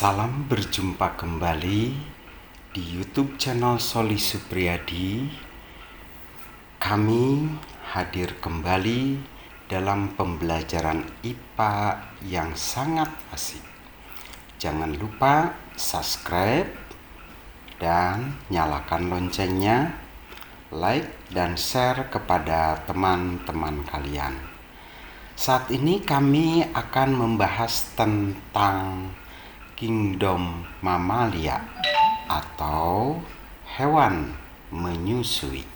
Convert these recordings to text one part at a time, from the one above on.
Salam berjumpa kembali di YouTube channel Soli Supriyadi. Kami hadir kembali dalam pembelajaran IPA yang sangat asik. Jangan lupa subscribe dan nyalakan loncengnya, like dan share kepada teman-teman kalian. Saat ini kami akan membahas tentang kingdom mamalia atau hewan menyusui.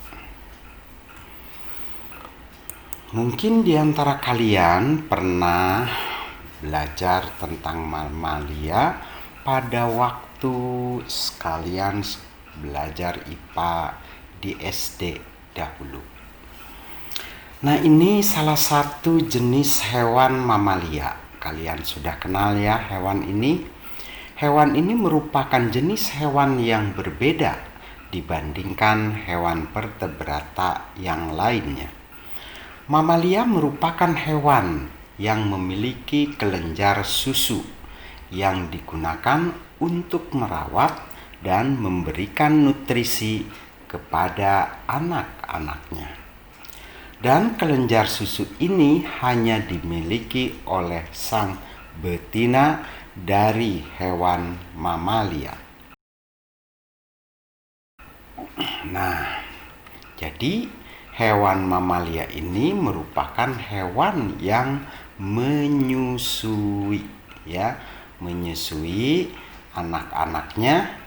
Mungkin di antara kalian pernah belajar tentang mamalia pada waktu sekalian belajar IPA di SD dahulu. Nah, ini salah satu jenis hewan mamalia. Kalian sudah kenal ya hewan ini? Hewan ini merupakan jenis hewan yang berbeda dibandingkan hewan vertebrata yang lainnya. Mamalia merupakan hewan yang memiliki kelenjar susu yang digunakan untuk merawat dan memberikan nutrisi kepada anak-anaknya. Dan kelenjar susu ini hanya dimiliki oleh sang betina dari hewan mamalia. Nah, jadi hewan mamalia ini merupakan hewan yang menyusui, ya, menyusui anak-anaknya,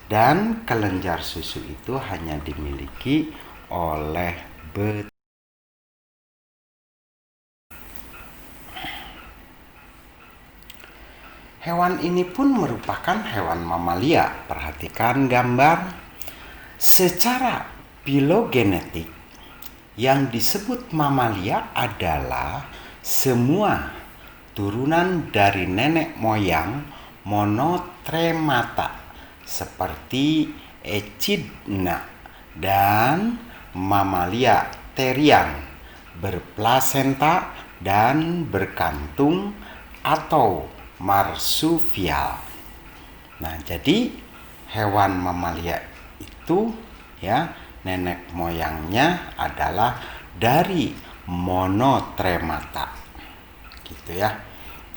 dan kelenjar susu itu hanya dimiliki oleh betina. Hewan ini pun merupakan hewan mamalia. Perhatikan gambar. Secara filogenetik, yang disebut mamalia adalah semua turunan dari nenek moyang monotremata seperti Echidna dan mamalia terian berplasenta dan berkantung atau marsupial. Nah, jadi hewan mamalia itu ya nenek moyangnya adalah dari monotremata. Gitu ya.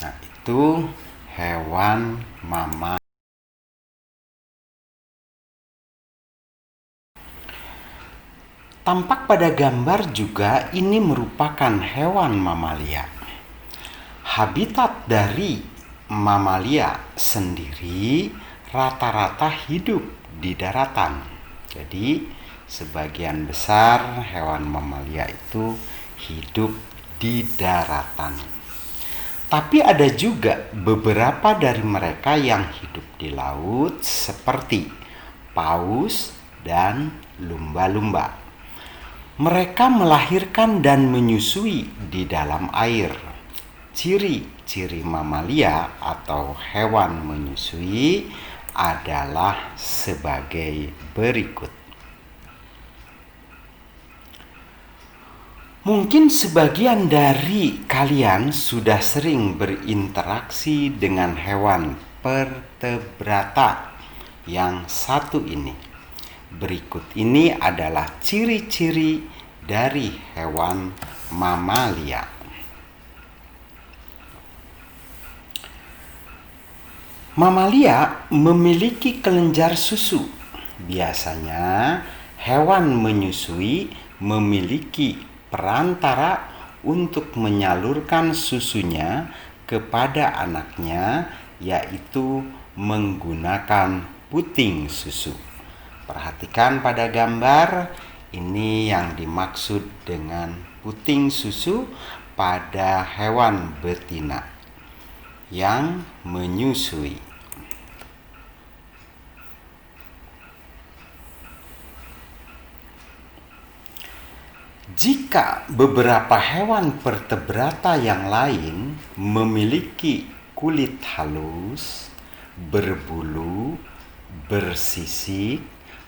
Nah, itu hewan mamalia. Tampak pada gambar juga ini merupakan hewan mamalia. Habitat dari mamalia sendiri rata-rata hidup di daratan. Jadi sebagian besar hewan mamalia itu hidup di daratan. Tapi ada juga beberapa dari mereka yang hidup di laut seperti paus dan lumba-lumba. Mereka melahirkan dan menyusui di dalam air. Ciri-ciri mamalia atau hewan menyusui adalah sebagai berikut. Mungkin sebagian dari kalian sudah sering berinteraksi dengan hewan vertebrata yang satu ini. Berikut ini adalah ciri-ciri dari hewan mamalia. Mamalia memiliki kelenjar susu. Biasanya hewan menyusui memiliki perantara untuk menyalurkan susunya kepada anaknya, yaitu menggunakan puting susu. Perhatikan pada gambar, ini yang dimaksud dengan puting susu pada hewan betina yang menyusui. Jika beberapa hewan vertebrata yang lain memiliki kulit halus, berbulu, bersisik,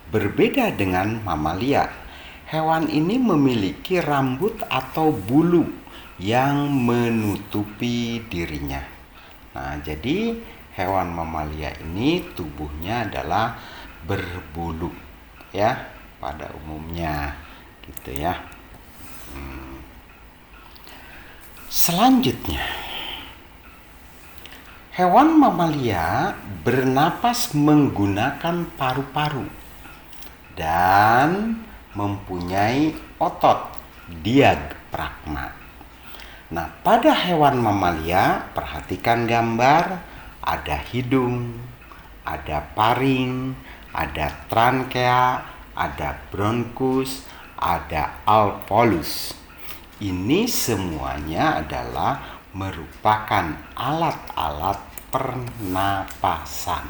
berbeda dengan mamalia. Hewan ini memiliki rambut atau bulu yang menutupi dirinya. Nah, jadi hewan mamalia ini tubuhnya adalah berbulu ya pada umumnya gitu ya. Selanjutnya, hewan mamalia bernapas menggunakan paru-paru dan mempunyai otot diafragma. Nah, pada hewan mamalia, perhatikan gambar, ada hidung, ada paring, ada trankea, ada bronkus, ada alveolus. Ini semuanya adalah merupakan alat-alat pernapasan.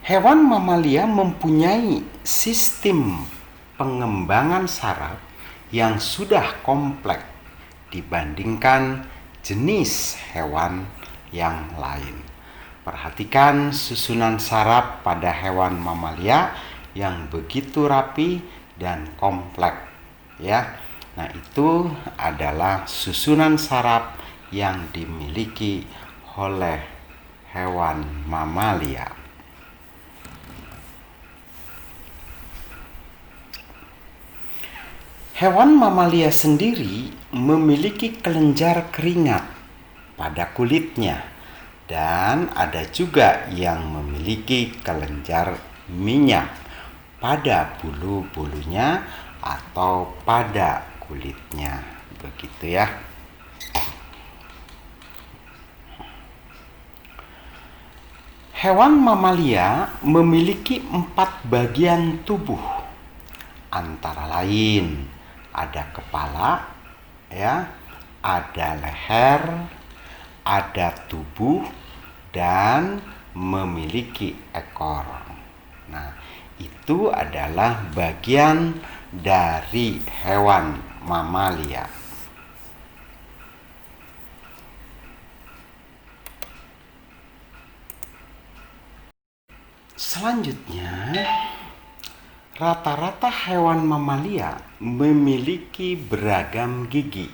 Hewan mamalia mempunyai sistem pengembangan saraf yang sudah kompleks dibandingkan jenis hewan yang lain. Perhatikan susunan saraf pada hewan mamalia yang begitu rapi dan kompleks ya. Nah, itu adalah susunan saraf yang dimiliki oleh hewan mamalia. Hewan mamalia sendiri memiliki kelenjar keringat pada kulitnya dan ada juga yang memiliki kelenjar minyak pada bulu-bulunya atau pada kulitnya. Begitu ya. Hewan mamalia memiliki 4 bagian tubuh, antara lain ada kepala, ya, ada leher, ada tubuh, dan memiliki ekor. Nah, itu adalah bagian dari hewan mamalia. Selanjutnya, rata-rata hewan mamalia memiliki beragam gigi.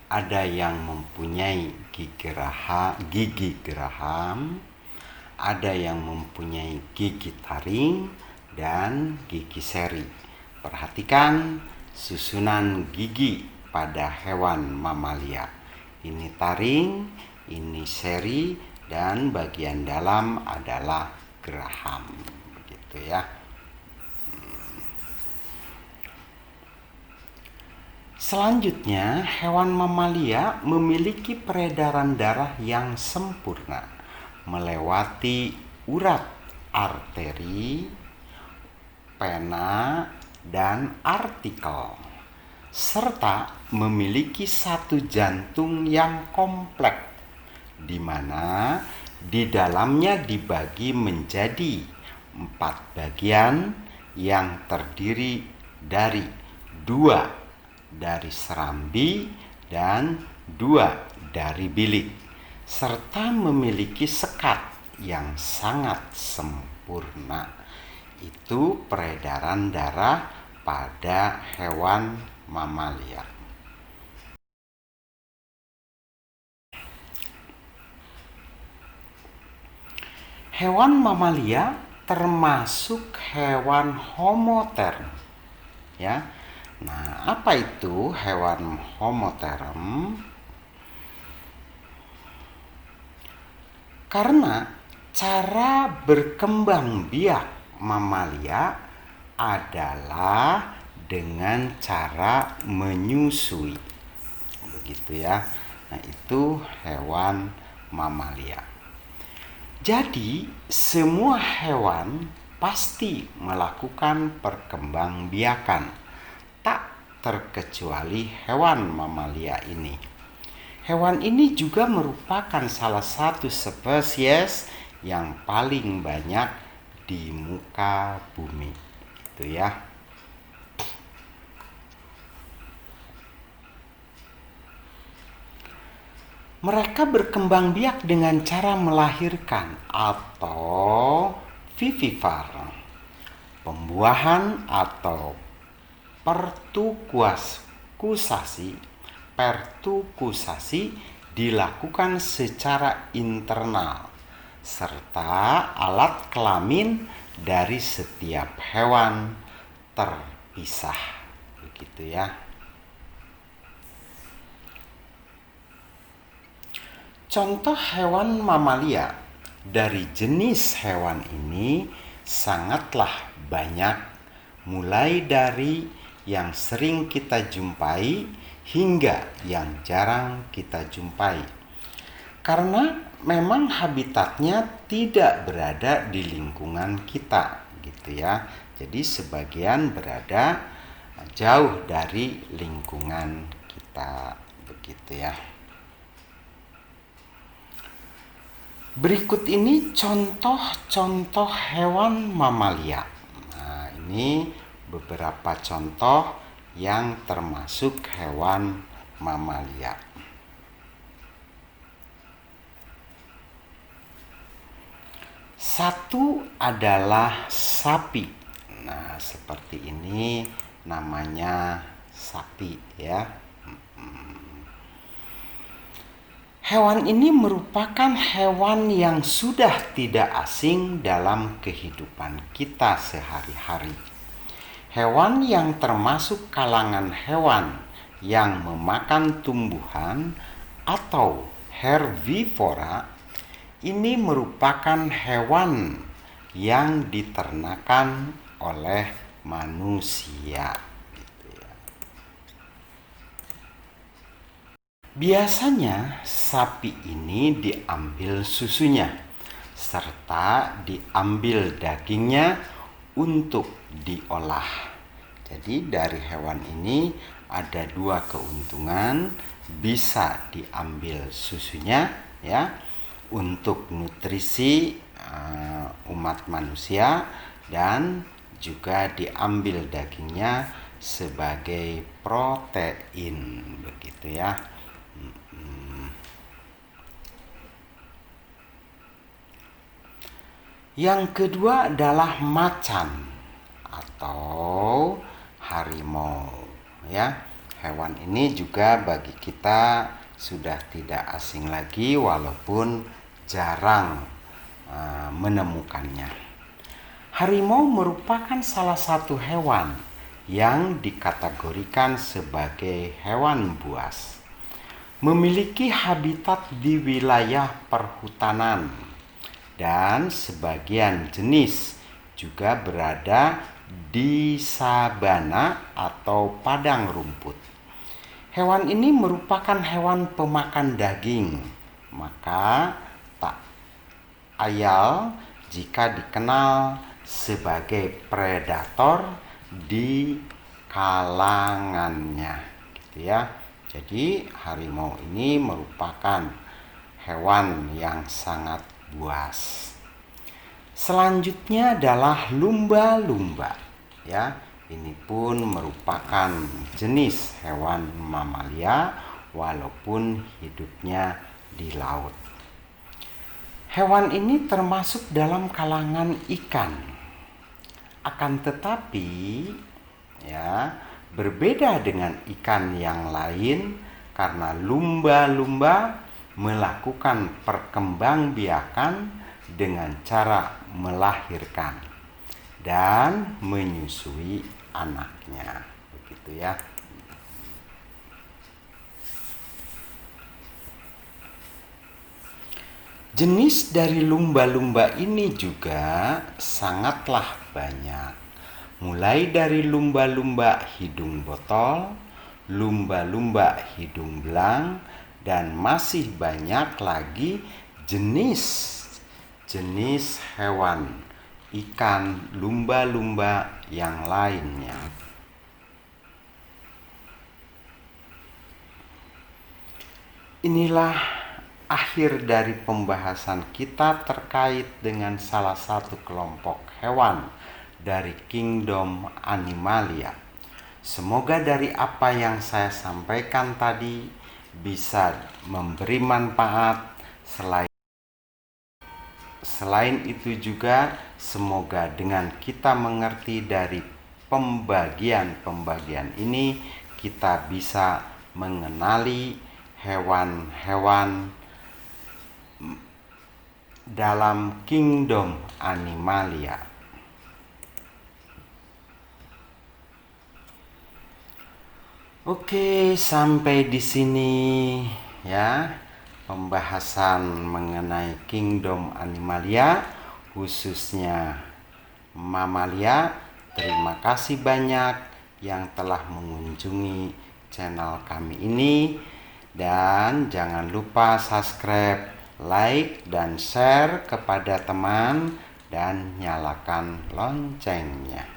Ada yang mempunyai gigi geraham, ada yang mempunyai gigi taring, dan gigi seri. Perhatikan susunan gigi pada hewan mamalia. Ini taring, ini seri, dan bagian dalam adalah geraham. Begitu ya. Selanjutnya, hewan mamalia memiliki peredaran darah yang sempurna melewati urat arteri, pena, dan artikel, serta memiliki satu jantung yang kompleks, di mana di dalamnya dibagi menjadi 4 bagian yang terdiri dari 2 dari serambi dan 2 dari bilik, serta memiliki sekat yang sangat sempurna. Itu peredaran darah pada hewan mamalia. Hewan mamalia termasuk hewan homoterm, ya. Nah, apa itu hewan homoterm? Karena cara berkembang biak mamalia adalah dengan cara menyusui. Begitu ya. Nah, itu hewan mamalia. Jadi, semua hewan pasti melakukan perkembangbiakan, tak terkecuali hewan mamalia ini. Hewan ini juga merupakan salah satu spesies yang paling banyak di muka bumi. Itu ya. Mereka berkembang biak dengan cara melahirkan atau vivipar, pembuahan atau pertukuas pertukusasi dilakukan secara internal serta alat kelamin dari setiap hewan terpisah. Begitu ya. Contoh hewan mamalia dari jenis hewan ini sangatlah banyak, mulai dari yang sering kita jumpai hingga yang jarang kita jumpai. Karena memang habitatnya tidak berada di lingkungan kita, gitu ya. Jadi sebagian berada jauh dari lingkungan kita, begitu ya. Berikut ini contoh-contoh hewan mamalia. Nah, ini beberapa contoh yang termasuk hewan mamalia. Satu adalah sapi. Nah, seperti ini namanya sapi ya. Hewan ini merupakan hewan yang sudah tidak asing dalam kehidupan kita sehari-hari. Hewan yang termasuk kalangan hewan yang memakan tumbuhan atau herbivora ini merupakan hewan yang diternakan oleh manusia. Biasanya sapi ini diambil susunya serta diambil dagingnya untuk diolah. Jadi dari hewan ini ada dua keuntungan, bisa diambil susunya ya untuk nutrisi umat manusia, dan juga diambil dagingnya sebagai protein, begitu ya. Yang kedua adalah macan atau harimau ya. Hewan ini juga bagi kita sudah tidak asing lagi walaupun jarang menemukannya. Harimau merupakan salah satu hewan yang dikategorikan sebagai hewan buas. Memiliki habitat di wilayah perhutanan dan sebagian jenis juga berada di sabana atau padang rumput. Hewan ini merupakan hewan pemakan daging, maka tak ayal jika dikenal sebagai predator di kalangannya, gitu ya. Jadi harimau ini merupakan hewan yang sangat buas. Selanjutnya adalah lumba-lumba ya. Ini pun merupakan jenis hewan mamalia walaupun hidupnya di laut. Hewan ini termasuk dalam kalangan ikan. Akan tetapi ya, berbeda dengan ikan yang lain karena lumba-lumba melakukan perkembangbiakan dengan cara melahirkan dan menyusui anaknya, begitu ya. Jenis dari lumba-lumba ini juga sangatlah banyak. Mulai dari lumba-lumba hidung botol, lumba-lumba hidung belang, dan masih banyak lagi jenis hewan ikan lumba-lumba yang lainnya. Inilah akhir dari pembahasan kita terkait dengan salah satu kelompok hewan dari kingdom Animalia. Semoga dari apa yang saya sampaikan tadi bisa memberi manfaat. Selain itu juga semoga dengan kita mengerti dari pembagian ini, kita bisa mengenali hewan-hewan dalam kingdom Animalia. Oke, sampai di sini ya pembahasan mengenai kingdom Animalia, khususnya mamalia. Terima kasih banyak yang telah mengunjungi channel kami ini, dan jangan lupa subscribe, like, dan share kepada teman, dan nyalakan loncengnya.